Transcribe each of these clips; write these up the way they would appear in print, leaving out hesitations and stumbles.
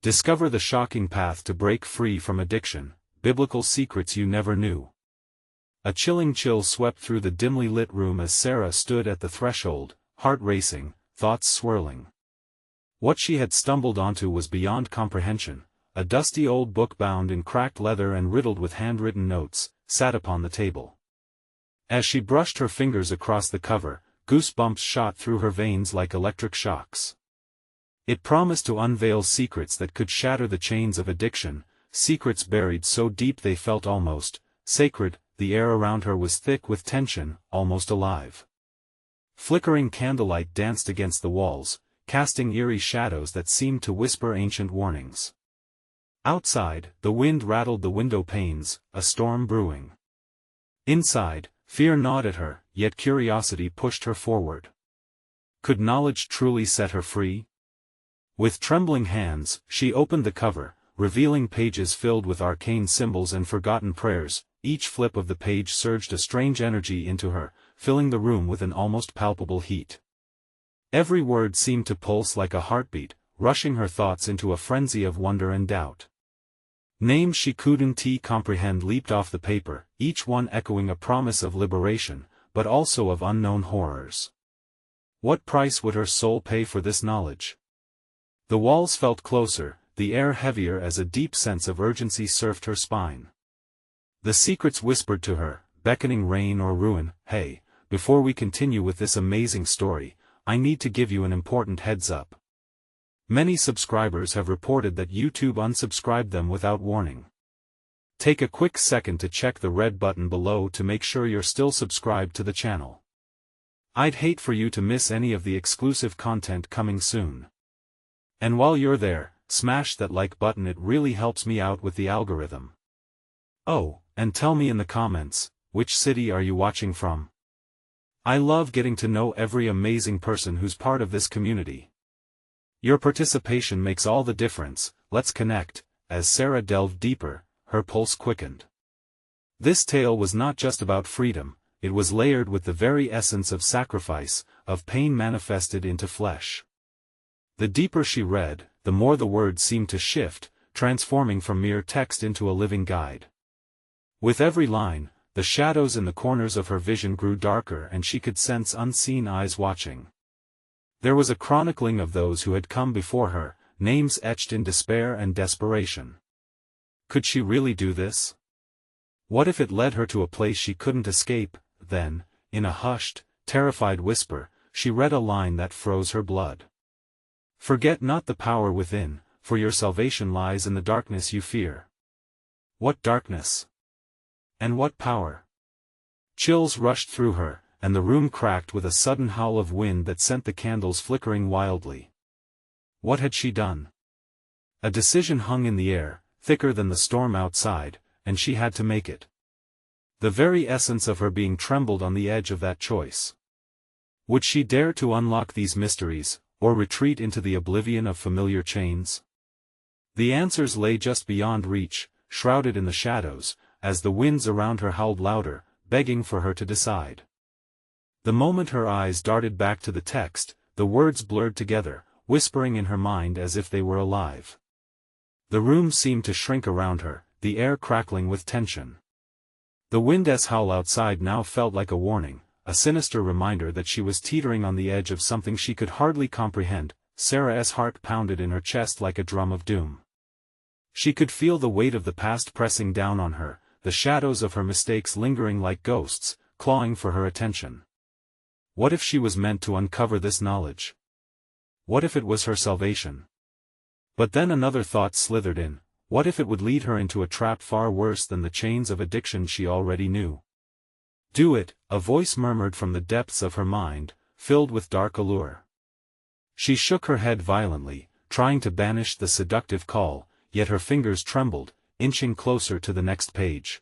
Discover the shocking path to break free from addiction, biblical secrets you never knew. A chilling chill swept through the dimly lit room as Sarah stood at the threshold, heart racing, thoughts swirling. What she had stumbled onto was beyond comprehension. A dusty old book bound in cracked leather and riddled with handwritten notes, sat upon the table. As she brushed her fingers across the cover, goosebumps shot through her veins like electric shocks. It promised to unveil secrets that could shatter the chains of addiction, secrets buried so deep they felt almost sacred. The air around her was thick with tension, almost alive. Flickering candlelight danced against the walls, casting eerie shadows that seemed to whisper ancient warnings. Outside, the wind rattled the window panes, a storm brewing. Inside, fear gnawed at her, yet curiosity pushed her forward. Could knowledge truly set her free? With trembling hands, she opened the cover, revealing pages filled with arcane symbols and forgotten prayers. Each flip of the page surged a strange energy into her, filling the room with an almost palpable heat. Every word seemed to pulse like a heartbeat, rushing her thoughts into a frenzy of wonder and doubt. Names she couldn't comprehend leaped off the paper, each one echoing a promise of liberation, but also of unknown horrors. What price would her soul pay for this knowledge? The walls felt closer, the air heavier as a deep sense of urgency surfed her spine. The secrets whispered to her, beckoning rain or ruin. Hey, before we continue with this amazing story, I need to give you an important heads up. Many subscribers have reported that YouTube unsubscribed them without warning. Take a quick second to check the red button below to make sure you're still subscribed to the channel. I'd hate for you to miss any of the exclusive content coming soon. And while you're there, smash that like button, it really helps me out with the algorithm. Oh, and tell me in the comments, which city are you watching from? I love getting to know every amazing person who's part of this community. Your participation makes all the difference. Let's connect. As Sarah delved deeper, her pulse quickened. This tale was not just about freedom, it was layered with the very essence of sacrifice, of pain manifested into flesh. The deeper she read, the more the words seemed to shift, transforming from mere text into a living guide. With every line, the shadows in the corners of her vision grew darker and she could sense unseen eyes watching. There was a chronicling of those who had come before her, names etched in despair and desperation. Could she really do this? What if it led her to a place she couldn't escape? Then, in a hushed, terrified whisper, she read a line that froze her blood. Forget not the power within, for your salvation lies in the darkness you fear. What darkness? And what power? Chills rushed through her, and the room cracked with a sudden howl of wind that sent the candles flickering wildly. What had she done? A decision hung in the air, thicker than the storm outside, and she had to make it. The very essence of her being trembled on the edge of that choice. Would she dare to unlock these mysteries, or retreat into the oblivion of familiar chains? The answers lay just beyond reach, shrouded in the shadows, as the winds around her howled louder, begging for her to decide. The moment her eyes darted back to the text, the words blurred together, whispering in her mind as if they were alive. The room seemed to shrink around her, the air crackling with tension. The wind's howl outside now felt like a warning, a sinister reminder that she was teetering on the edge of something she could hardly comprehend. Sarah's heart pounded in her chest like a drum of doom. She could feel the weight of the past pressing down on her, the shadows of her mistakes lingering like ghosts, clawing for her attention. What if she was meant to uncover this knowledge? What if it was her salvation? But then another thought slithered in. What if it would lead her into a trap far worse than the chains of addiction she already knew? Do it, a voice murmured from the depths of her mind, filled with dark allure. She shook her head violently, trying to banish the seductive call, yet her fingers trembled, inching closer to the next page.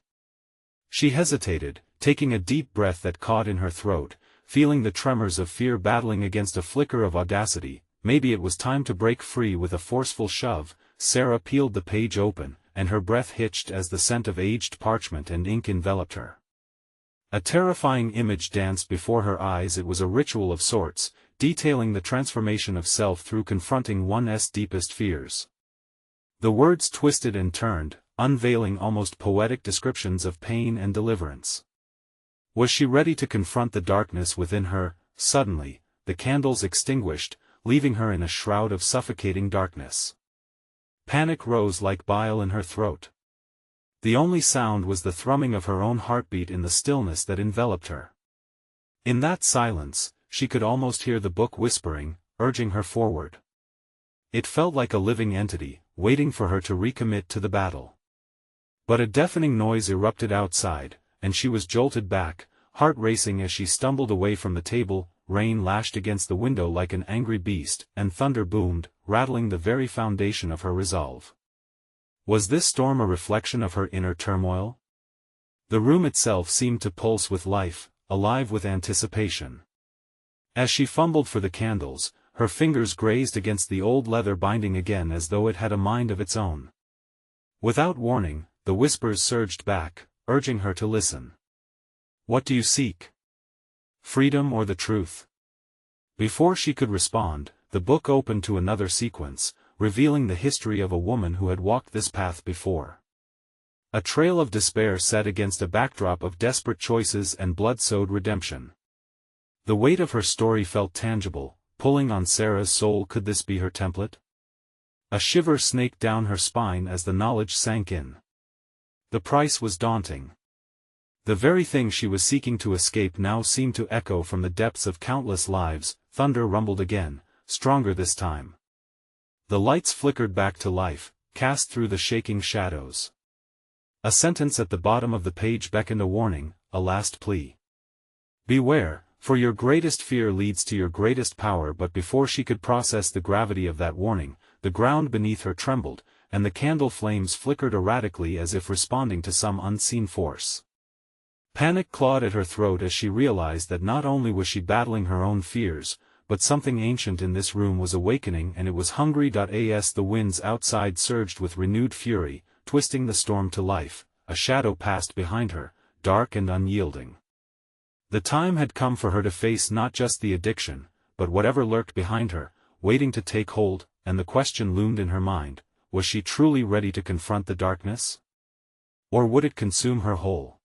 She hesitated, taking a deep breath that caught in her throat, feeling the tremors of fear battling against a flicker of audacity. Maybe it was time to break free. With a forceful shove, Sarah peeled the page open, and her breath hitched as the scent of aged parchment and ink enveloped her. A terrifying image danced before her eyes. It was a ritual of sorts, detailing the transformation of self through confronting one's deepest fears. The words twisted and turned, unveiling almost poetic descriptions of pain and deliverance. Was she ready to confront the darkness within her? Suddenly, the candles extinguished, leaving her in a shroud of suffocating darkness. Panic rose like bile in her throat. The only sound was the thrumming of her own heartbeat in the stillness that enveloped her. In that silence, she could almost hear the book whispering, urging her forward. It felt like a living entity, waiting for her to recommit to the battle. But a deafening noise erupted outside, and she was jolted back, heart racing as she stumbled away from the table. Rain lashed against the window like an angry beast, and thunder boomed, rattling the very foundation of her resolve. Was this storm a reflection of her inner turmoil? The room itself seemed to pulse with life, alive with anticipation. As she fumbled for the candles, her fingers grazed against the old leather binding again as though it had a mind of its own. Without warning, the whispers surged back, urging her to listen. What do you seek? Freedom or the truth? Before she could respond, the book opened to another sequence, revealing the history of a woman who had walked this path before. A trail of despair set against a backdrop of desperate choices and blood-soaked redemption. The weight of her story felt tangible, pulling on Sarah's soul. Could this be her template? A shiver snaked down her spine as the knowledge sank in. The price was daunting. The very thing she was seeking to escape now seemed to echo from the depths of countless lives. Thunder rumbled again, stronger this time. The lights flickered back to life, cast through the shaking shadows. A sentence at the bottom of the page beckoned a warning, a last plea. Beware, for your greatest fear leads to your greatest power. But before she could process the gravity of that warning, the ground beneath her trembled, and the candle flames flickered erratically as if responding to some unseen force. Panic clawed at her throat as she realized that not only was she battling her own fears, but something ancient in this room was awakening, and it was hungry. As the winds outside surged with renewed fury, twisting the storm to life, a shadow passed behind her, dark and unyielding. The time had come for her to face not just the addiction, but whatever lurked behind her, waiting to take hold, and the question loomed in her mind: was she truly ready to confront the darkness? Or would it consume her whole?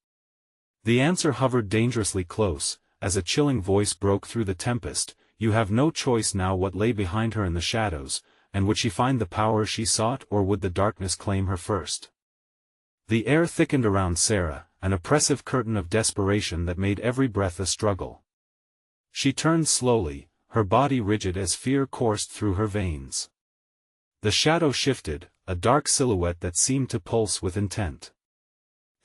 The answer hovered dangerously close, as a chilling voice broke through the tempest: you have no choice now. What lay behind her in the shadows, and would she find the power she sought, or would the darkness claim her first? The air thickened around Sarah, an oppressive curtain of desperation that made every breath a struggle. She turned slowly, her body rigid as fear coursed through her veins. The shadow shifted, a dark silhouette that seemed to pulse with intent.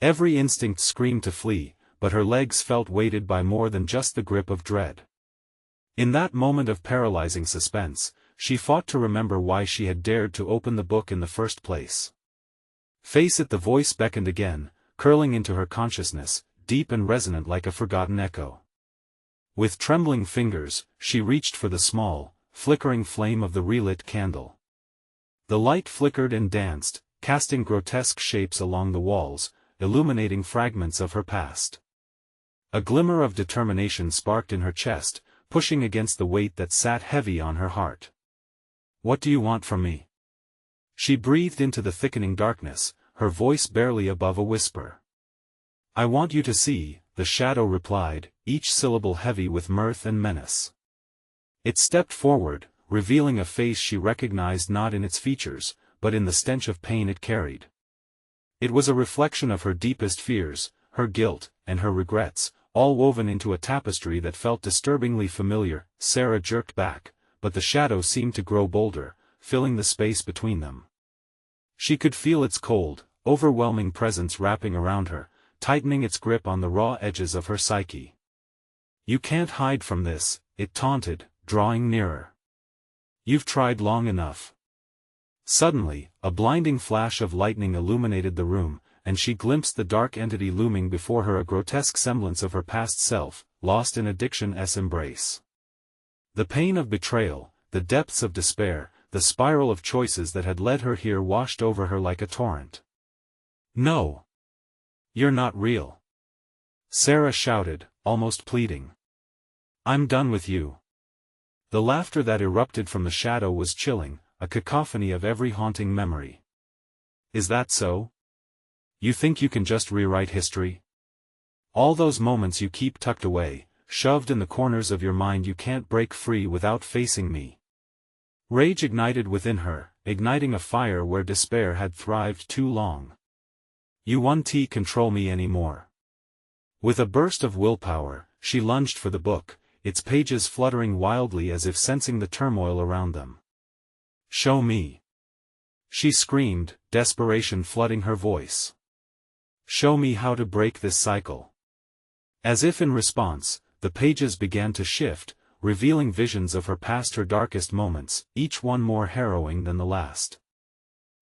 Every instinct screamed to flee, but her legs felt weighted by more than just the grip of dread. In that moment of paralyzing suspense, she fought to remember why she had dared to open the book in the first place. Face it, the voice beckoned again, curling into her consciousness, deep and resonant like a forgotten echo. With trembling fingers, she reached for the small, flickering flame of the relit candle. The light flickered and danced, casting grotesque shapes along the walls, illuminating fragments of her past. A glimmer of determination sparked in her chest, pushing against the weight that sat heavy on her heart. What do you want from me? She breathed into the thickening darkness, her voice barely above a whisper. I want you to see, the shadow replied, each syllable heavy with mirth and menace. It stepped forward, revealing a face she recognized not in its features, but in the stench of pain it carried. It was a reflection of her deepest fears, her guilt, and her regrets, all woven into a tapestry that felt disturbingly familiar. Sarah jerked back, but the shadow seemed to grow bolder, filling the space between them. She could feel its cold, overwhelming presence wrapping around her, tightening its grip on the raw edges of her psyche. You can't hide from this, it taunted, drawing nearer. You've tried long enough. Suddenly, a blinding flash of lightning illuminated the room, and she glimpsed the dark entity looming before her, a grotesque semblance of her past self, lost in addiction's embrace. The pain of betrayal, the depths of despair, the spiral of choices that had led her here washed over her like a torrent. No. You're not real. Sarah shouted, almost pleading. I'm done with you. The laughter that erupted from the shadow was chilling, a cacophony of every haunting memory. Is that so? You think you can just rewrite history? All those moments you keep tucked away, shoved in the corners of your mind you can't break free without facing me. Rage ignited within her, igniting a fire where despair had thrived too long. You won't control me anymore. With a burst of willpower, she lunged for the book, its pages fluttering wildly as if sensing the turmoil around them. Show me. She screamed, desperation flooding her voice. Show me how to break this cycle. As if in response, the pages began to shift, revealing visions of her past, her darkest moments, each one more harrowing than the last.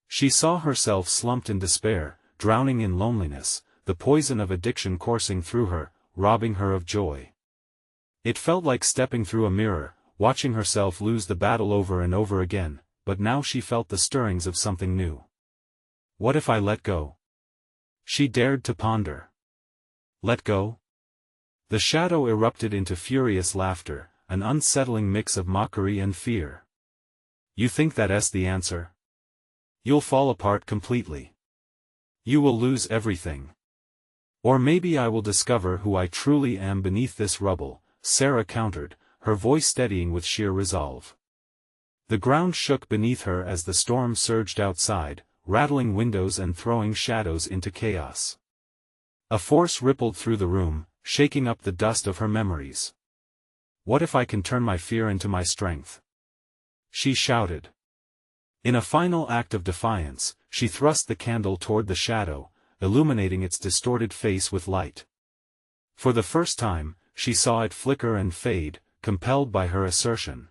She saw herself slumped in despair, drowning in loneliness, the poison of addiction coursing through her, robbing her of joy. It felt like stepping through a mirror, watching herself lose the battle over and over again, but now she felt the stirrings of something new. What if I let go? She dared to ponder. Let go? The shadow erupted into furious laughter, an unsettling mix of mockery and fear. You think that's the answer? You'll fall apart completely. You will lose everything. Or maybe I will discover who I truly am beneath this rubble, Sarah countered, her voice steadying with sheer resolve. The ground shook beneath her as the storm surged outside, rattling windows and throwing shadows into chaos. A force rippled through the room, shaking up the dust of her memories. What if I can turn my fear into my strength? She shouted. In a final act of defiance, she thrust the candle toward the shadow, illuminating its distorted face with light. For the first time, she saw it flicker and fade, compelled by her assertion.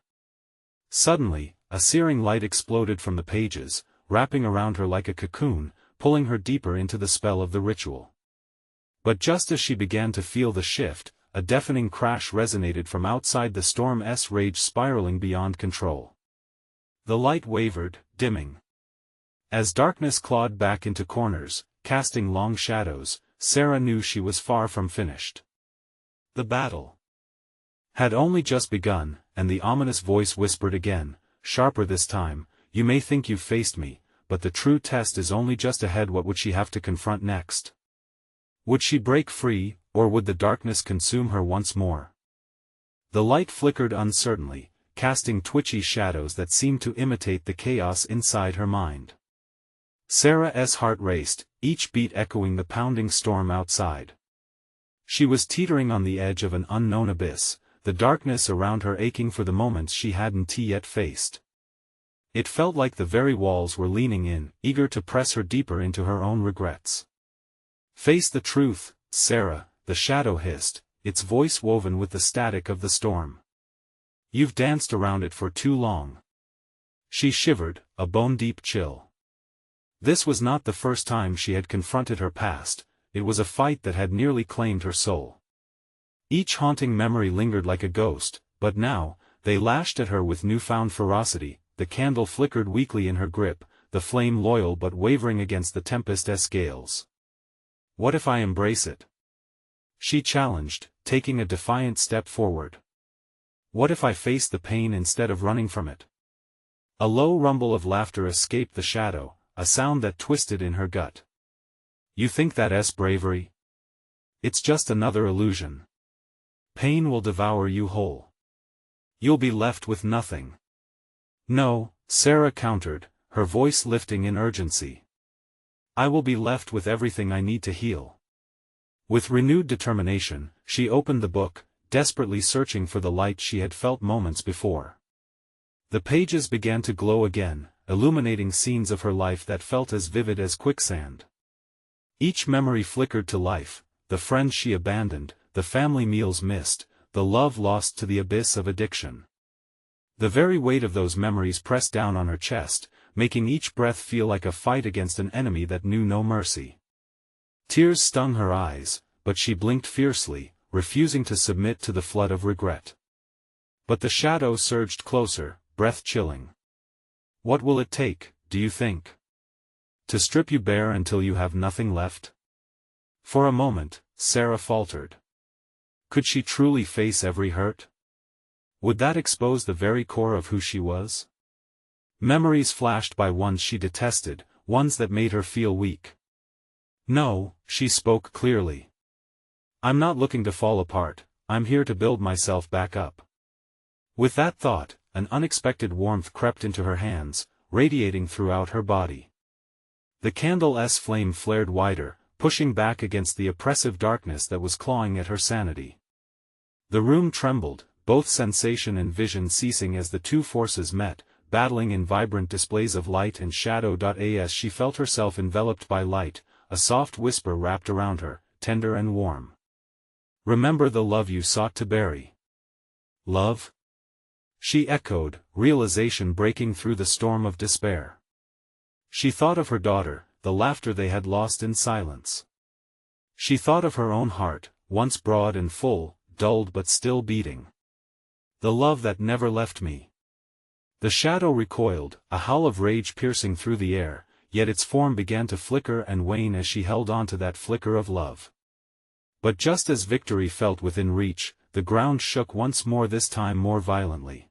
Suddenly, a searing light exploded from the pages, wrapping around her like a cocoon, pulling her deeper into the spell of the ritual. But just as she began to feel the shift, a deafening crash resonated from outside, the storm's rage spiraling beyond control. The light wavered, dimming. As darkness clawed back into corners, casting long shadows, Sarah knew she was far from finished. The battle had only just begun, and the ominous voice whispered again, sharper this time, "You may think you've faced me, but the true test is only just ahead." What would she have to confront next? Would she break free, or would the darkness consume her once more? The light flickered uncertainly, casting twitchy shadows that seemed to imitate the chaos inside her mind. Sarah's heart raced, each beat echoing the pounding storm outside. She was teetering on the edge of an unknown abyss, the darkness around her aching for the moments she hadn't yet faced. It felt like the very walls were leaning in, eager to press her deeper into her own regrets. "Face the truth, Sarah," the shadow hissed, its voice woven with the static of the storm. "You've danced around it for too long." She shivered, a bone-deep chill. This was not the first time she had confronted her past, it was a fight that had nearly claimed her soul. Each haunting memory lingered like a ghost, but now, they lashed at her with newfound ferocity. The candle flickered weakly in her grip, the flame loyal but wavering against the tempest's gales. "What if I embrace it?" she challenged, taking a defiant step forward. "What if I face the pain instead of running from it?" A low rumble of laughter escaped the shadow, a sound that twisted in her gut. "You think that's bravery? It's just another illusion. Pain will devour you whole. You'll be left with nothing." "No," Sarah countered, her voice lifting in urgency. "I will be left with everything I need to heal." With renewed determination, she opened the book, desperately searching for the light she had felt moments before. The pages began to glow again, illuminating scenes of her life that felt as vivid as quicksand. Each memory flickered to life, the friends she abandoned, the family meals missed, the love lost to the abyss of addiction. The very weight of those memories pressed down on her chest, making each breath feel like a fight against an enemy that knew no mercy. Tears stung her eyes, but she blinked fiercely, refusing to submit to the flood of regret. But the shadow surged closer, breath-chilling. "What will it take, do you think? To strip you bare until you have nothing left?" For a moment, Sarah faltered. Could she truly face every hurt? Would that expose the very core of who she was? Memories flashed by ones she detested, ones that made her feel weak. No, she spoke clearly. I'm not looking to fall apart, I'm here to build myself back up. With that thought, an unexpected warmth crept into her hands, radiating throughout her body. The candle's flame flared wider, pushing back against the oppressive darkness that was clawing at her sanity. The room trembled, both sensation and vision ceasing as the two forces met, battling in vibrant displays of light and shadow. As she felt herself enveloped by light, a soft whisper wrapped around her, tender and warm. Remember the love you sought to bury. Love? She echoed, realization breaking through the storm of despair. She thought of her daughter, the laughter they had lost in silence. She thought of her own heart, once broad and full, dulled but still beating. The love that never left me. The shadow recoiled, a howl of rage piercing through the air, yet its form began to flicker and wane as she held on to that flicker of love. But just as victory felt within reach, the ground shook once more, this time more violently.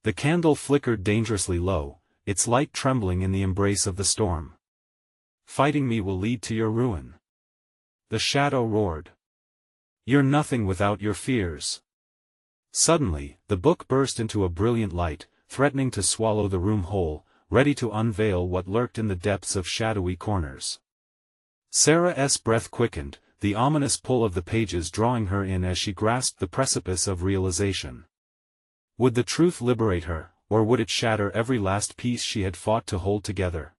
The candle flickered dangerously low, its light trembling in the embrace of the storm. Fighting me will lead to your ruin. The shadow roared. You're nothing without your fears. Suddenly, the book burst into a brilliant light, threatening to swallow the room whole, ready to unveil what lurked in the depths of shadowy corners. Sarah's breath quickened, the ominous pull of the pages drawing her in as she grasped the precipice of realization. Would the truth liberate her, or would it shatter every last piece she had fought to hold together?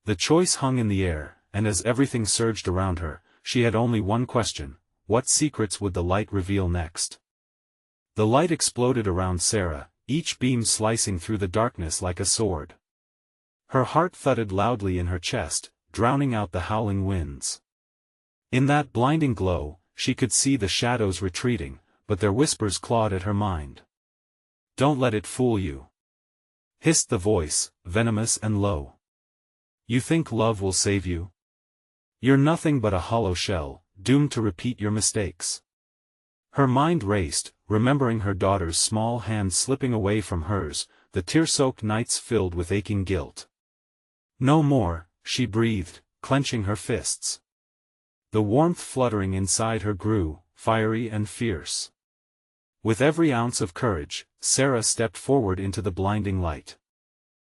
The choice hung in the air, and as everything surged around her, she had only one question: what secrets would the light reveal next? The light exploded around Sarah, each beam slicing through the darkness like a sword. Her heart thudded loudly in her chest, drowning out the howling winds. In that blinding glow, she could see the shadows retreating, but their whispers clawed at her mind. Don't let it fool you, hissed the voice, venomous and low. You think love will save you? You're nothing but a hollow shell, doomed to repeat your mistakes. Her mind raced, remembering her daughter's small hand slipping away from hers, the tear-soaked nights filled with aching guilt. No more, she breathed, clenching her fists. The warmth fluttering inside her grew, fiery and fierce. With every ounce of courage, Sarah stepped forward into the blinding light.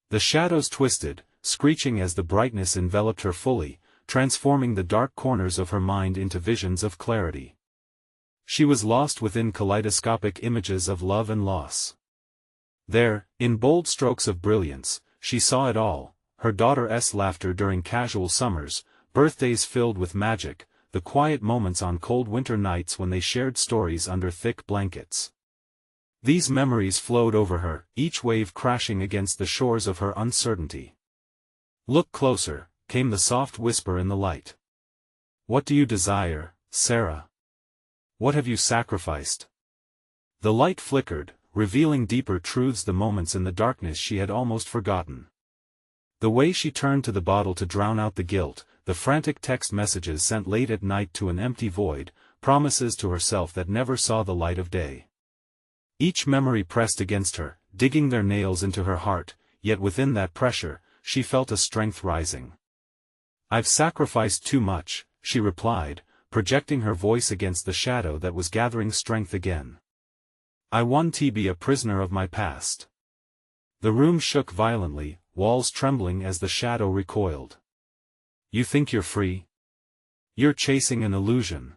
The shadows twisted, screeching as the brightness enveloped her fully, transforming the dark corners of her mind into visions of clarity. She was lost within kaleidoscopic images of love and loss. There, in bold strokes of brilliance, she saw it all: her daughter's laughter during casual summers, birthdays filled with magic, the quiet moments on cold winter nights when they shared stories under thick blankets. These memories flowed over her, each wave crashing against the shores of her uncertainty. Look closer, came the soft whisper in the light. What do you desire, Sarah? What have you sacrificed? The light flickered, revealing deeper truths, the moments in the darkness she had almost forgotten. The way she turned to the bottle to drown out the guilt, the frantic text messages sent late at night to an empty void, promises to herself that never saw the light of day. Each memory pressed against her, digging their nails into her heart, yet within that pressure, she felt a strength rising. I've sacrificed too much, she replied, projecting her voice against the shadow that was gathering strength again. I want to be a prisoner of my past. The room shook violently, walls trembling as the shadow recoiled. You think you're free? You're chasing an illusion.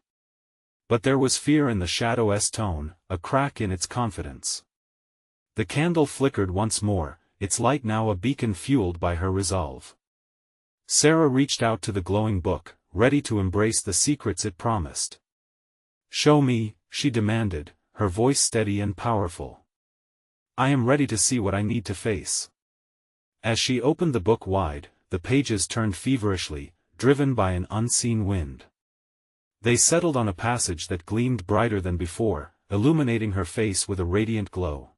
But there was fear in the shadow's tone, a crack in its confidence. The candle flickered once more, its light now a beacon fueled by her resolve. Sarah reached out to the glowing book, ready to embrace the secrets it promised. Show me, she demanded, her voice steady and powerful. I am ready to see what I need to face. As she opened the book wide, the pages turned feverishly, driven by an unseen wind. They settled on a passage that gleamed brighter than before, illuminating her face with a radiant glow.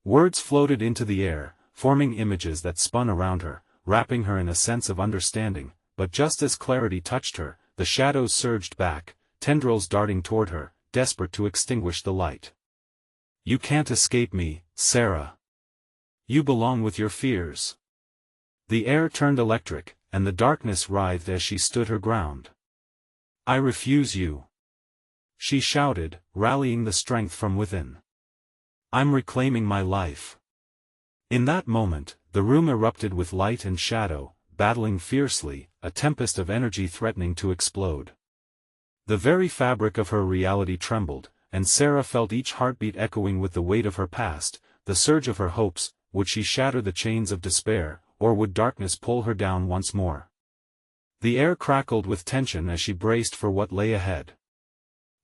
Words floated into the air, forming images that spun around her, wrapping her in a sense of understanding, but just as clarity touched her, the shadows surged back, tendrils darting toward her, desperate to extinguish the light. You can't escape me, Sarah. You belong with your fears. The air turned electric, and the darkness writhed as she stood her ground. "I refuse you," she shouted, rallying the strength from within. "I'm reclaiming my life." In that moment, the room erupted with light and shadow, battling fiercely, a tempest of energy threatening to explode. The very fabric of her reality trembled, and Sarah felt each heartbeat echoing with the weight of her past, the surge of her hopes. Would she shatter the chains of despair, or would darkness pull her down once more? The air crackled with tension as she braced for what lay ahead.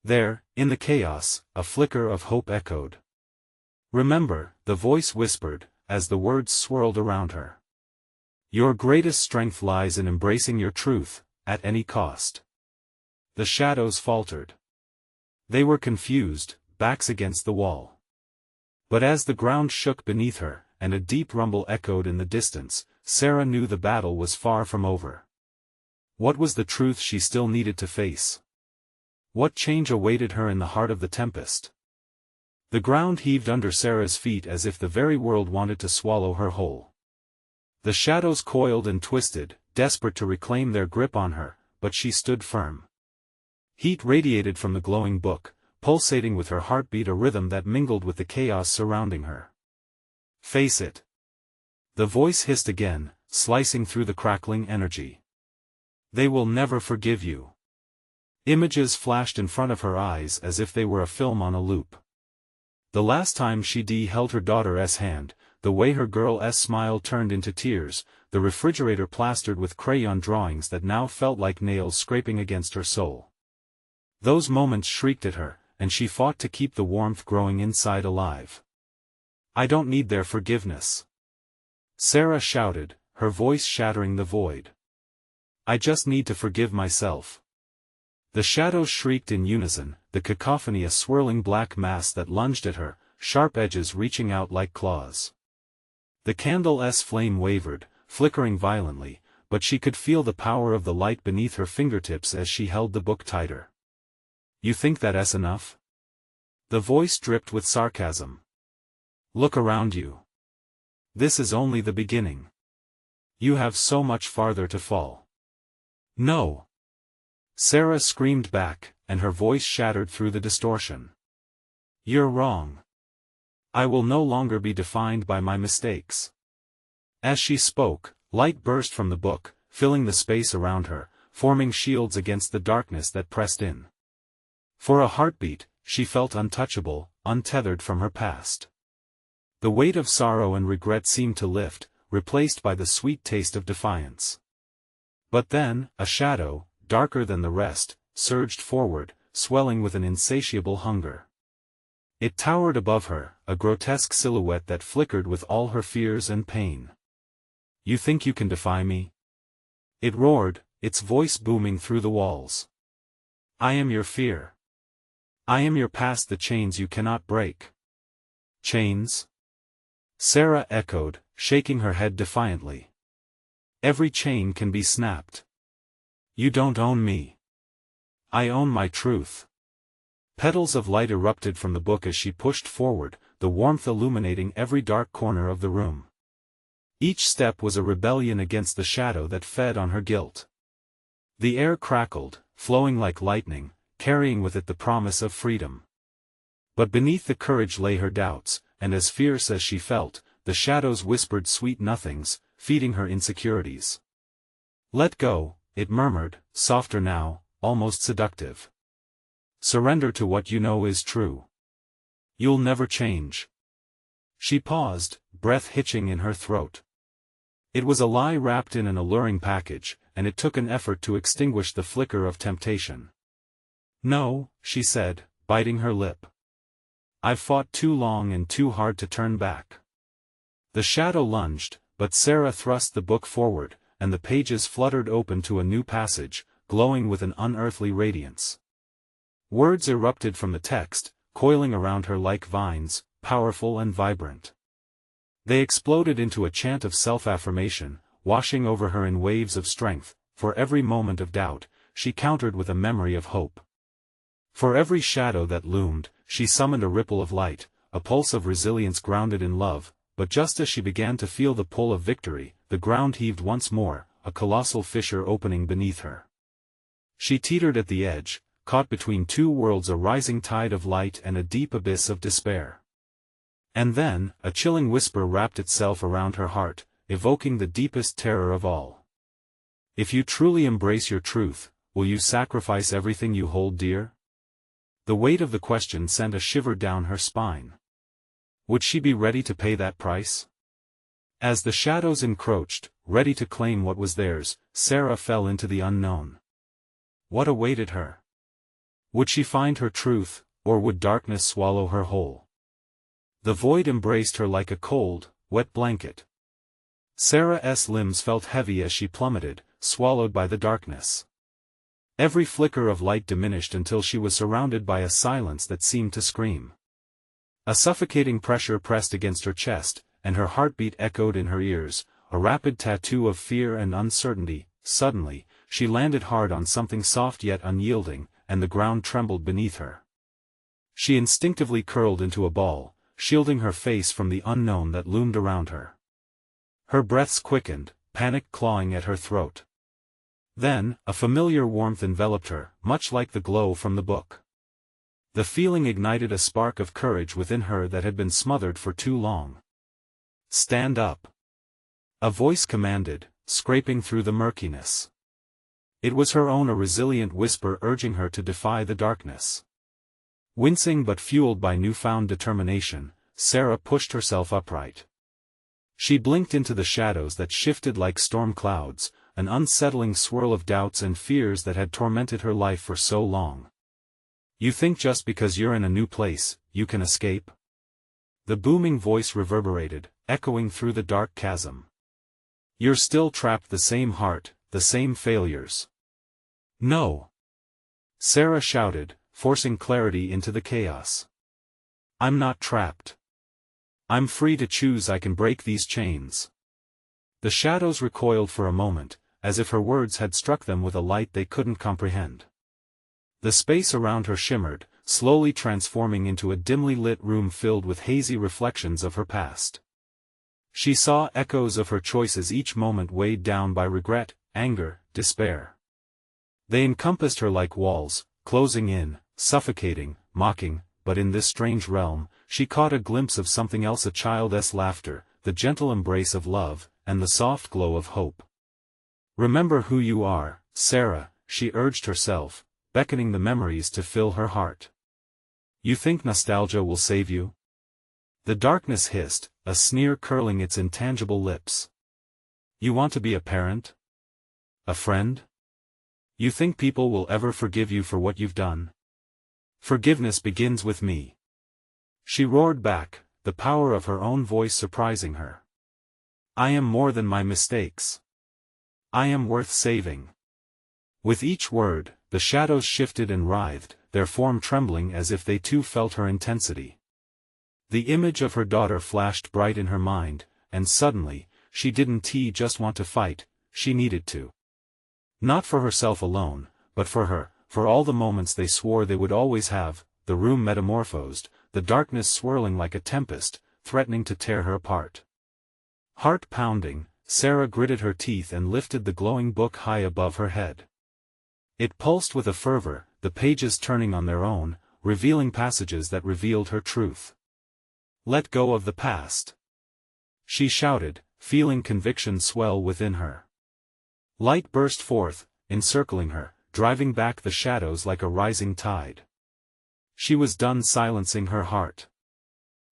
There, in the chaos, a flicker of hope echoed. "Remember," the voice whispered, as the words swirled around her. "Your greatest strength lies in embracing your truth, at any cost." The shadows faltered. They were confused, backs against the wall. But as the ground shook beneath her, and a deep rumble echoed in the distance, Sarah knew the battle was far from over. What was the truth she still needed to face? What change awaited her in the heart of the tempest? The ground heaved under Sarah's feet as if the very world wanted to swallow her whole. The shadows coiled and twisted, desperate to reclaim their grip on her, but she stood firm. Heat radiated from the glowing book, pulsating with her heartbeat, a rhythm that mingled with the chaos surrounding her. "Face it." The voice hissed again, slicing through the crackling energy. "They will never forgive you." Images flashed in front of her eyes as if they were a film on a loop. The last time she held her daughter's hand, the way her girl's smile turned into tears, the refrigerator plastered with crayon drawings that now felt like nails scraping against her soul. Those moments shrieked at her, and she fought to keep the warmth growing inside alive. "I don't need their forgiveness," Sarah shouted, her voice shattering the void. "I just need to forgive myself." The shadows shrieked in unison, the cacophony a swirling black mass that lunged at her, sharp edges reaching out like claws. The candle's flame wavered, flickering violently, but she could feel the power of the light beneath her fingertips as she held the book tighter. "You think that's enough?" The voice dripped with sarcasm. "Look around you. This is only the beginning. You have so much farther to fall." "No!" Sarah screamed back, and her voice shattered through the distortion. "You're wrong. I will no longer be defined by my mistakes." As she spoke, light burst from the book, filling the space around her, forming shields against the darkness that pressed in. For a heartbeat, she felt untouchable, untethered from her past. The weight of sorrow and regret seemed to lift, replaced by the sweet taste of defiance. But then, a shadow, darker than the rest, surged forward, swelling with an insatiable hunger. It towered above her, a grotesque silhouette that flickered with all her fears and pain. "You think you can defy me?" it roared, its voice booming through the walls. "I am your fear. I am your past, the chains you cannot break." "Chains?" Sarah echoed, shaking her head defiantly. "Every chain can be snapped. You don't own me. I own my truth." Petals of light erupted from the book as she pushed forward, the warmth illuminating every dark corner of the room. Each step was a rebellion against the shadow that fed on her guilt. The air crackled, flowing like lightning, carrying with it the promise of freedom. But beneath the courage lay her doubts, and as fierce as she felt, the shadows whispered sweet nothings, feeding her insecurities. "Let go," it murmured, softer now, almost seductive. "Surrender to what you know is true. You'll never change." She paused, breath hitching in her throat. It was a lie wrapped in an alluring package, and it took an effort to extinguish the flicker of temptation. "No," she said, biting her lip. "I've fought too long and too hard to turn back." The shadow lunged, but Sarah thrust the book forward, and the pages fluttered open to a new passage, glowing with an unearthly radiance. Words erupted from the text, coiling around her like vines, powerful and vibrant. They exploded into a chant of self-affirmation, washing over her in waves of strength. For every moment of doubt, she countered with a memory of hope. For every shadow that loomed, she summoned a ripple of light, a pulse of resilience grounded in love. but just as she began to feel the pull of victory, the ground heaved once more, a colossal fissure opening beneath her. She teetered at the edge, caught between two worlds, a rising tide of light and a deep abyss of despair. And then, a chilling whisper wrapped itself around her heart, evoking the deepest terror of all. If you truly embrace your truth, will you sacrifice everything you hold dear? The weight of the question sent a shiver down her spine. Would she be ready to pay that price? As the shadows encroached, ready to claim what was theirs, Sarah fell into the unknown. What awaited her? Would she find her truth, or would darkness swallow her whole? The void embraced her like a cold, wet blanket. Sarah's limbs felt heavy as she plummeted, swallowed by the darkness. Every flicker of light diminished until she was surrounded by a silence that seemed to scream. A suffocating pressure pressed against her chest, and her heartbeat echoed in her ears, a rapid tattoo of fear and uncertainty. Suddenly, she landed hard on something soft yet unyielding, and the ground trembled beneath her. She instinctively curled into a ball, shielding her face from the unknown that loomed around her. Her breaths quickened, panic clawing at her throat. Then, a familiar warmth enveloped her, much like the glow from the book. The feeling ignited a spark of courage within her that had been smothered for too long. "Stand up!" a voice commanded, scraping through the murkiness. It was her own, a resilient whisper urging her to defy the darkness. Wincing but fueled by newfound determination, Sarah pushed herself upright. She blinked into the shadows that shifted like storm clouds, an unsettling swirl of doubts and fears that had tormented her life for so long. "You think just because you're in a new place, you can escape?" The booming voice reverberated, echoing through the dark chasm. "You're still trapped, the same heart, the same failures." "No!" Sarah shouted, forcing clarity into the chaos. "I'm not trapped. I'm free to choose. I can break these chains." The shadows recoiled for a moment, as if her words had struck them with a light they couldn't comprehend. The space around her shimmered, slowly transforming into a dimly lit room filled with hazy reflections of her past. She saw echoes of her choices, each moment weighed down by regret, anger, despair. They encompassed her like walls, closing in, suffocating, mocking, but in this strange realm, she caught a glimpse of something else, a child's laughter, the gentle embrace of love, and the soft glow of hope. "Remember who you are, Sarah," she urged herself, beckoning the memories to fill her heart. "You think nostalgia will save you?" The darkness hissed, a sneer curling its intangible lips. "You want to be a parent? A friend? You think people will ever forgive you for what you've done? Forgiveness begins with me." She roared back, the power of her own voice surprising her. "I am more than my mistakes. I am worth saving." With each word, the shadows shifted and writhed, their form trembling as if they too felt her intensity. The image of her daughter flashed bright in her mind, and suddenly, she didn't just want to fight, she needed to. Not for herself alone, but for her, for all the moments they swore they would always have. The room metamorphosed, the darkness swirling like a tempest, threatening to tear her apart. Heart pounding, Sarah gritted her teeth and lifted the glowing book high above her head. It pulsed with a fervor, the pages turning on their own, revealing passages that revealed her truth. "Let go of the past," she shouted, feeling conviction swell within her. Light burst forth, encircling her, driving back the shadows like a rising tide. She was done silencing her heart.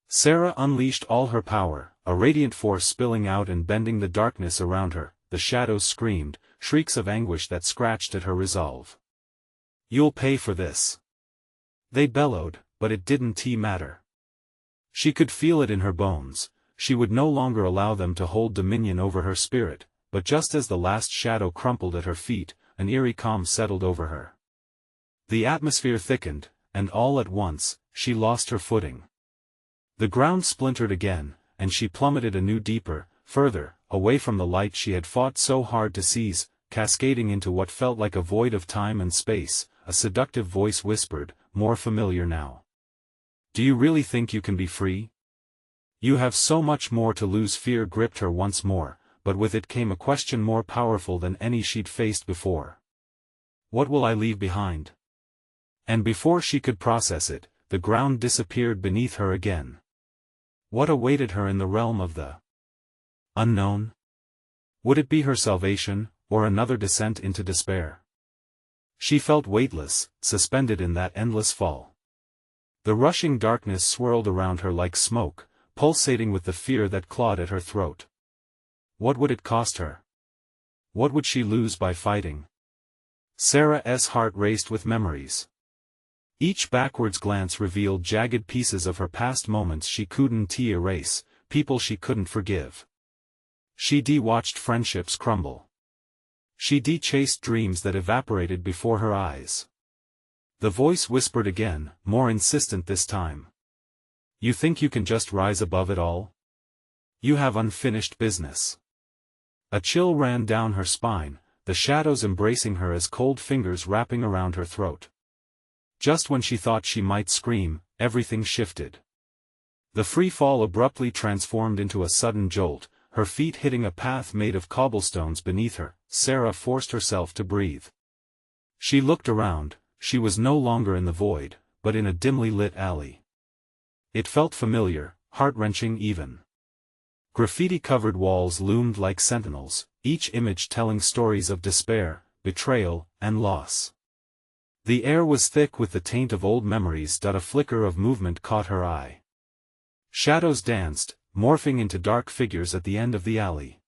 Sarah unleashed all her power, a radiant force spilling out and bending the darkness around her. The shadows screamed, shrieks of anguish that scratched at her resolve. "You'll pay for this," they bellowed, but it didn't matter. She could feel it in her bones. She would no longer allow them to hold dominion over her spirit, but just as the last shadow crumpled at her feet, an eerie calm settled over her. The atmosphere thickened, and all at once, she lost her footing. The ground splintered again, and she plummeted anew, deeper, further, away from the light she had fought so hard to seize, cascading into what felt like a void of time and space. A seductive voice whispered, more familiar now. "Do you really think you can be free? You have so much more to lose. Fear gripped her once more, but with it came a question more powerful than any she'd faced before. What will I leave behind? And before she could process it, the ground disappeared beneath her again. What awaited her in the realm of the unknown? Would it be her salvation, or another descent into despair? She felt weightless, suspended in that endless fall. The rushing darkness swirled around her like smoke, pulsating with the fear that clawed at her throat. What would it cost her? What would she lose by fighting? Sarah's heart raced with memories. Each backwards glance revealed jagged pieces of her past, moments she couldn't erase, people she couldn't forgive. She watched friendships crumble. She chased dreams that evaporated before her eyes. The voice whispered again, more insistent this time. You think you can just rise above it all? You have unfinished business. A chill ran down her spine, the shadows embracing her as cold fingers wrapping around her throat. Just when she thought she might scream, everything shifted. The free fall abruptly transformed into a sudden jolt, her feet hitting a path made of cobblestones beneath her. Sarah forced herself to breathe. She looked around. She was no longer in the void, but in a dimly lit alley. It felt familiar, heart-wrenching even. Graffiti-covered walls loomed like sentinels, each image telling stories of despair, betrayal, and loss. The air was thick with the taint of old memories. A flicker of movement caught her eye. Shadows danced, morphing into dark figures at the end of the alley.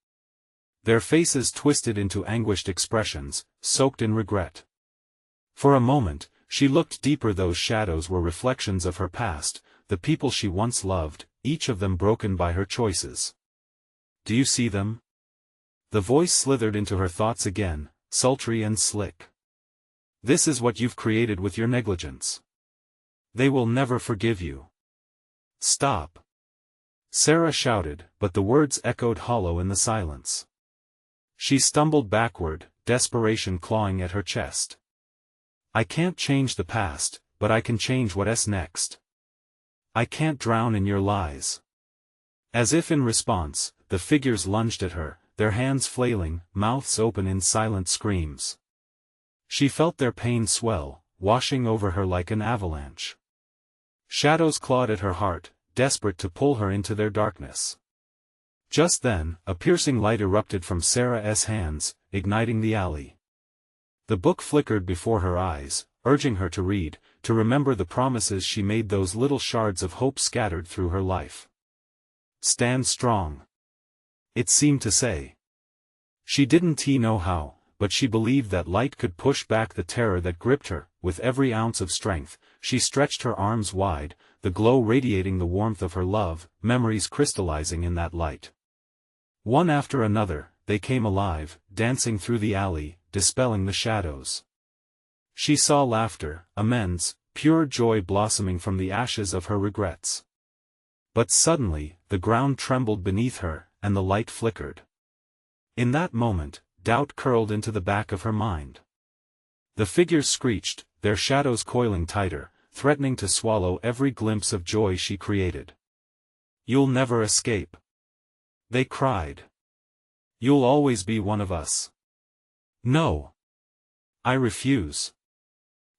Their faces twisted into anguished expressions, soaked in regret. For a moment, she looked deeper. Those shadows were reflections of her past, the people she once loved, each of them broken by her choices. Do you see them? The voice slithered into her thoughts again, sultry and slick. This is what you've created with your negligence. They will never forgive you. Stop. Sarah shouted, but the words echoed hollow in the silence. She stumbled backward, desperation clawing at her chest. I can't change the past, but I can change what's next. I can't drown in your lies. As if in response, the figures lunged at her, their hands flailing, mouths open in silent screams. She felt their pain swell, washing over her like an avalanche. Shadows clawed at her heart, desperate to pull her into their darkness. Just then, a piercing light erupted from Sarah's hands, igniting the alley. The book flickered before her eyes, urging her to read, to remember the promises she made, those little shards of hope scattered through her life. Stand strong. It seemed to say. She didn't know how, but she believed that light could push back the terror that gripped her. With every ounce of strength, she stretched her arms wide, the glow radiating the warmth of her love, memories crystallizing in that light. One after another, they came alive, dancing through the alley, dispelling the shadows. She saw laughter, amends, pure joy blossoming from the ashes of her regrets. But suddenly, the ground trembled beneath her, and the light flickered. In that moment, doubt curled into the back of her mind. The figures screeched, their shadows coiling tighter, threatening to swallow every glimpse of joy she created. You'll never escape. They cried. You'll always be one of us. No. I refuse.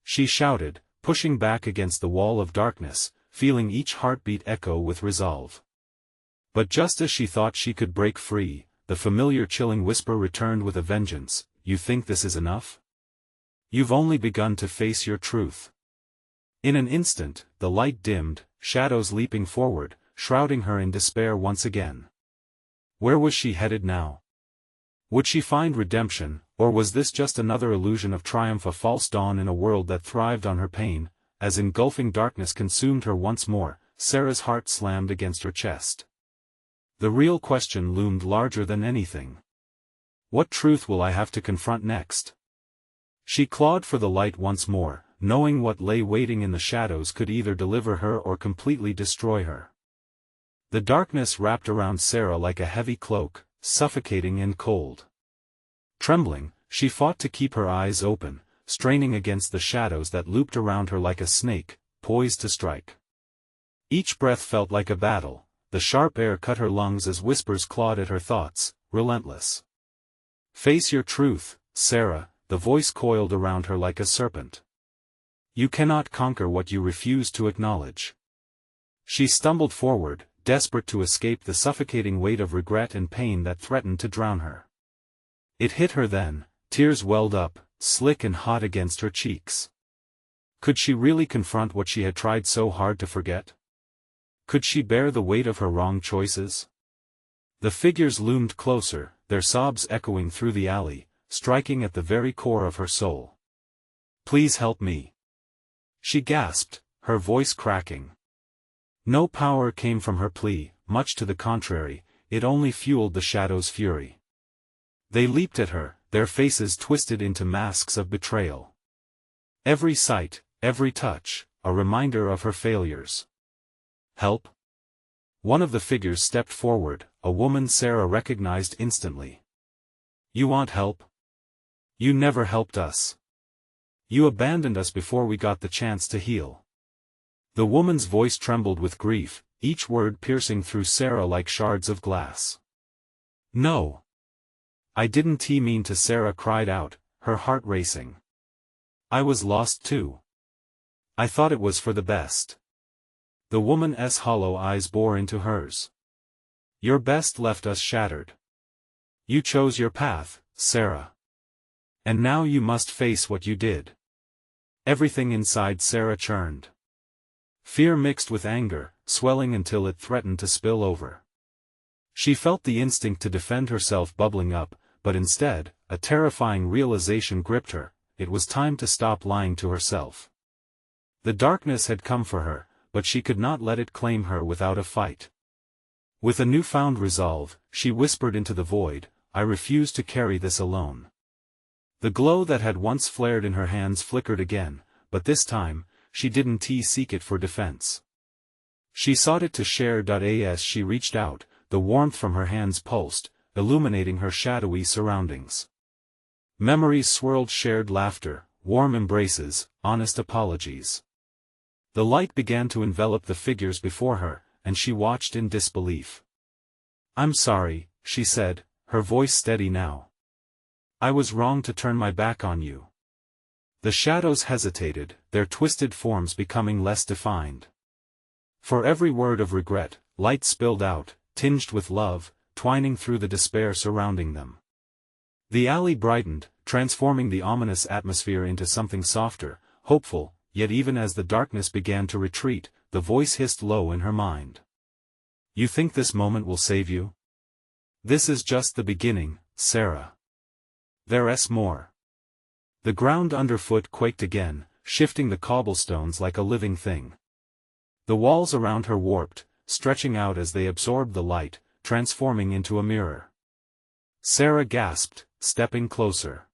She shouted, pushing back against the wall of darkness, feeling each heartbeat echo with resolve. But just as she thought she could break free, the familiar chilling whisper returned with a vengeance. You think this is enough? You've only begun to face your truth. In an instant, the light dimmed, shadows leaping forward, shrouding her in despair once again. Where was she headed now? Would she find redemption, or was this just another illusion of triumph, a false dawn in a world that thrived on her pain? As engulfing darkness consumed her once more, Sarah's heart slammed against her chest. The real question loomed larger than anything. What truth will I have to confront next? She clawed for the light once more, knowing what lay waiting in the shadows could either deliver her or completely destroy her. The darkness wrapped around Sarah like a heavy cloak, suffocating and cold. Trembling, she fought to keep her eyes open, straining against the shadows that looped around her like a snake, poised to strike. Each breath felt like a battle, the sharp air cut her lungs as whispers clawed at her thoughts, relentless. "Face your truth, Sarah," the voice coiled around her like a serpent. "You cannot conquer what you refuse to acknowledge." She stumbled forward, desperate to escape the suffocating weight of regret and pain that threatened to drown her. It hit her then, tears welled up, slick and hot against her cheeks. Could she really confront what she had tried so hard to forget? Could she bear the weight of her wrong choices? The figures loomed closer, their sobs echoing through the alley, striking at the very core of her soul. "Please help me," she gasped, her voice cracking. No power came from her plea, much to the contrary, it only fueled the shadows' fury. They leaped at her, their faces twisted into masks of betrayal. Every sight, every touch, a reminder of her failures. "Help?" One of the figures stepped forward, a woman Sarah recognized instantly. "You want help? You never helped us. You abandoned us before we got the chance to heal." The woman's voice trembled with grief, each word piercing through Sarah like shards of glass. "No. I didn't mean to," Sarah cried out, her heart racing. "I was lost too. I thought it was for the best." The woman's hollow eyes bore into hers. "Your best left us shattered. You chose your path, Sarah. And now you must face what you did." Everything inside Sarah churned. Fear mixed with anger, swelling until it threatened to spill over. She felt the instinct to defend herself bubbling up, but instead, a terrifying realization gripped her: it was time to stop lying to herself. The darkness had come for her, but she could not let it claim her without a fight. With a newfound resolve, she whispered into the void, "I refuse to carry this alone." The glow that had once flared in her hands flickered again, but this time, she didn't seek it for defense. She sought it to share. As she reached out, the warmth from her hands pulsed, illuminating her shadowy surroundings. Memories swirled: shared laughter, warm embraces, honest apologies. The light began to envelop the figures before her, and she watched in disbelief. "I'm sorry," she said, her voice steady now. "I was wrong to turn my back on you." The shadows hesitated, their twisted forms becoming less defined. For every word of regret, light spilled out, tinged with love, twining through the despair surrounding them. The alley brightened, transforming the ominous atmosphere into something softer, hopeful, yet even as the darkness began to retreat, the voice hissed low in her mind. "You think this moment will save you? This is just the beginning, Sarah. There's more." The ground underfoot quaked again, shifting the cobblestones like a living thing. The walls around her warped, stretching out as they absorbed the light, transforming into a mirror. Sarah gasped, stepping closer.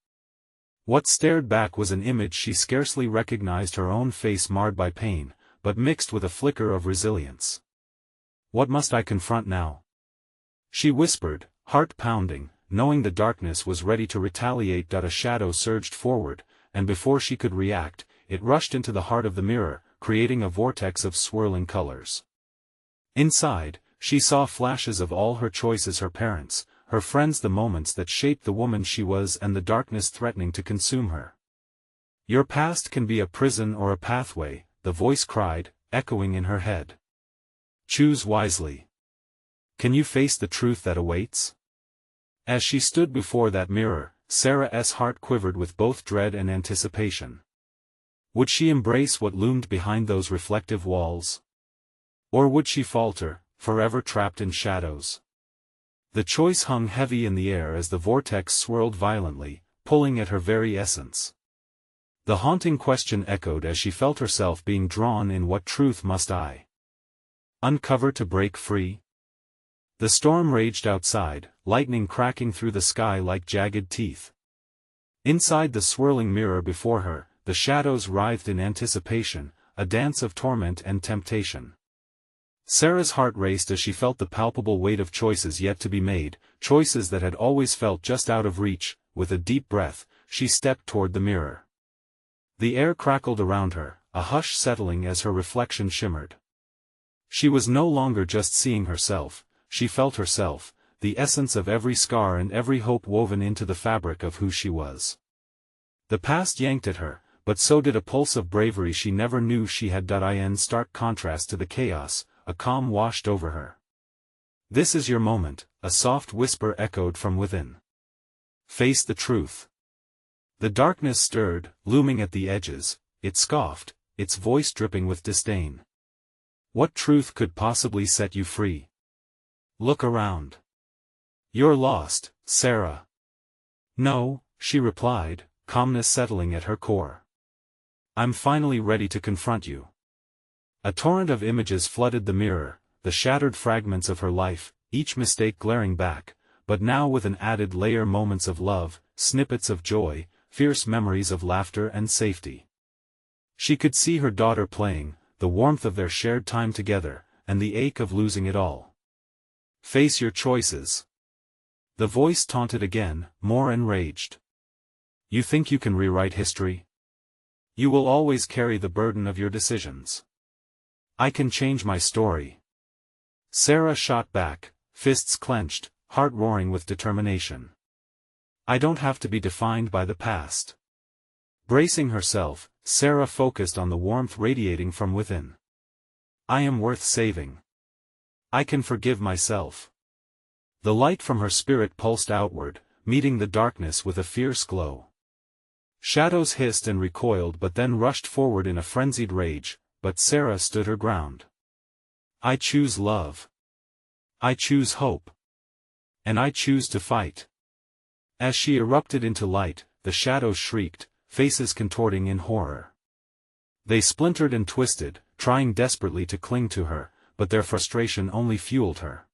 What stared back was an image she scarcely recognized, her own face marred by pain, but mixed with a flicker of resilience. "What must I confront now?" she whispered, heart pounding, knowing the darkness was ready to retaliate. A shadow surged forward, and before she could react, it rushed into the heart of the mirror, creating a vortex of swirling colors. Inside, she saw flashes of all her choices: her parents, her friends, the moments that shaped the woman she was, and the darkness threatening to consume her. "Your past can be a prison or a pathway," the voice cried, echoing in her head. "Choose wisely. Can you face the truth that awaits?" As she stood before that mirror, Sarah's heart quivered with both dread and anticipation. Would she embrace what loomed behind those reflective walls? Or would she falter, forever trapped in shadows? The choice hung heavy in the air as the vortex swirled violently, pulling at her very essence. The haunting question echoed as she felt herself being drawn in. What truth must I uncover to break free? The storm raged outside, lightning cracking through the sky like jagged teeth. Inside the swirling mirror before her, the shadows writhed in anticipation, a dance of torment and temptation. Sarah's heart raced as she felt the palpable weight of choices yet to be made, choices that had always felt just out of reach. With a deep breath, she stepped toward the mirror. The air crackled around her, a hush settling as her reflection shimmered. She was no longer just seeing herself, she felt herself, the essence of every scar and every hope woven into the fabric of who she was. The past yanked at her, but so did a pulse of bravery she never knew she had. In stark contrast to the chaos, a calm washed over her. "This is your moment," a soft whisper echoed from within. "Face the truth." The darkness stirred, looming at the edges. It scoffed, its voice dripping with disdain. "What truth could possibly set you free? Look around. You're lost, Sarah." "No," she replied, calmness settling at her core. "I'm finally ready to confront you." A torrent of images flooded the mirror, the shattered fragments of her life, each mistake glaring back, but now with an added layer: moments of love, snippets of joy, fierce memories of laughter and safety. She could see her daughter playing, the warmth of their shared time together, and the ache of losing it all. "Face your choices." The voice taunted again, more enraged. "You think you can rewrite history? You will always carry the burden of your decisions. I can change my story." Sarah shot back, fists clenched, heart roaring with determination. "I don't have to be defined by the past." Bracing herself, Sarah focused on the warmth radiating from within. "I am worth saving. I can forgive myself." The light from her spirit pulsed outward, meeting the darkness with a fierce glow. Shadows hissed and recoiled but then rushed forward in a frenzied rage, but Sarah stood her ground. "I choose love. I choose hope. And I choose to fight." As she erupted into light, the shadows shrieked, faces contorting in horror. They splintered and twisted, trying desperately to cling to her, but their frustration only fueled her.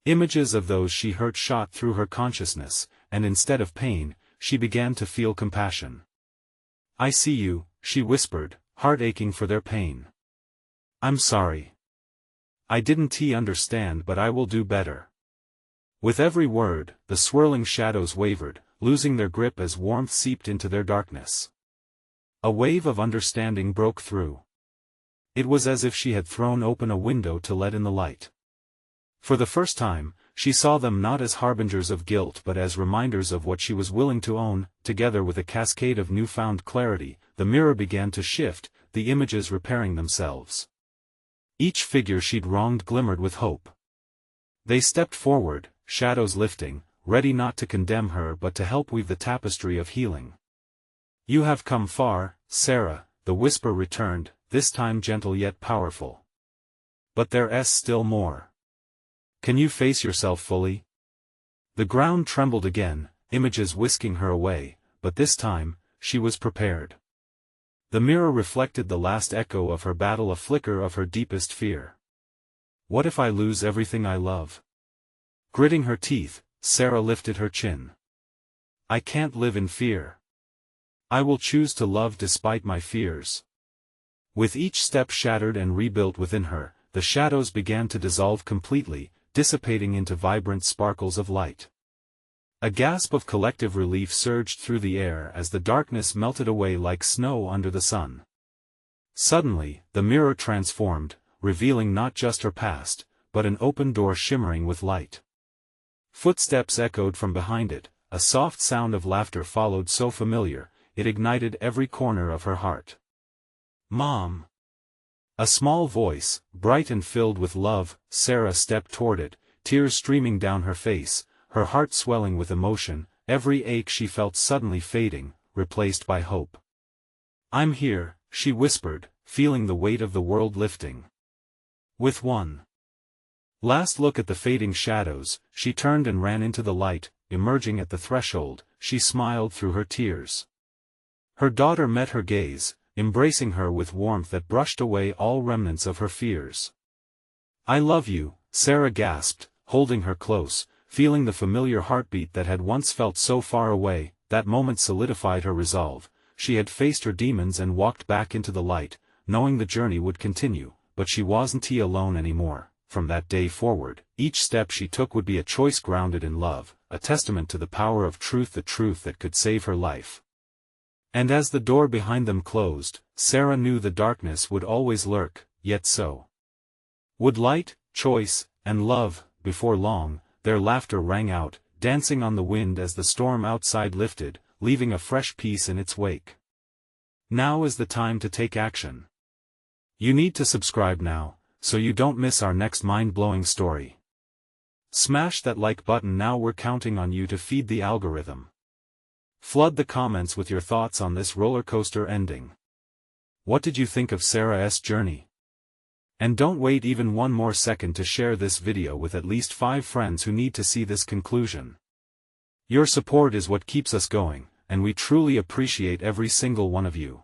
Images of those she hurt shot through her consciousness, and instead of pain, she began to feel compassion. "I see you," she whispered, heart aching for their pain. "I'm sorry. I didn't understand, but I will do better." With every word, the swirling shadows wavered, losing their grip as warmth seeped into their darkness. A wave of understanding broke through. It was as if she had thrown open a window to let in the light. For the first time, she saw them not as harbingers of guilt but as reminders of what she was willing to own. Together with a cascade of newfound clarity, the mirror began to shift, the images repairing themselves. Each figure she'd wronged glimmered with hope. They stepped forward, shadows lifting, ready not to condemn her but to help weave the tapestry of healing. "You have come far, Sarah," the whisper returned, this time gentle yet powerful. "But there's still more. Can you face yourself fully?" The ground trembled again, images whisking her away, but this time, she was prepared. The mirror reflected the last echo of her battle, a flicker of her deepest fear. "What if I lose everything I love?" Gritting her teeth, Sarah lifted her chin. "I can't live in fear. I will choose to love despite my fears." With each step shattered and rebuilt within her, the shadows began to dissolve completely, dissipating into vibrant sparkles of light. A gasp of collective relief surged through the air as the darkness melted away like snow under the sun. Suddenly, the mirror transformed, revealing not just her past, but an open door shimmering with light. Footsteps echoed from behind it, a soft sound of laughter followed so familiar, it ignited every corner of her heart. "Mom!" A small voice, bright and filled with love. Sarah stepped toward it, tears streaming down her face, her heart swelling with emotion, every ache she felt suddenly fading, replaced by hope. "I'm here," she whispered, feeling the weight of the world lifting. With one last look at the fading shadows, she turned and ran into the light. Emerging at the threshold, she smiled through her tears. Her daughter met her gaze, embracing her with warmth that brushed away all remnants of her fears. "I love you," Sarah gasped, holding her close, feeling the familiar heartbeat that had once felt so far away. That moment solidified her resolve. She had faced her demons and walked back into the light, knowing the journey would continue, but she wasn't alone anymore. From that day forward, each step she took would be a choice grounded in love, a testament to the power of truth, the truth that could save her life. And as the door behind them closed, Sarah knew the darkness would always lurk, yet so Would light, choice, and love, before long, their laughter rang out, dancing on the wind as the storm outside lifted, leaving a fresh peace in its wake. Now is the time to take action. You need to subscribe now, so you don't miss our next mind-blowing story. Smash that like button now, we're counting on you to feed the algorithm. Flood the comments with your thoughts on this roller coaster ending. What did you think of Sarah's journey? And don't wait even one more second to share this video with at least 5 friends who need to see this conclusion. Your support is what keeps us going, and we truly appreciate every single one of you.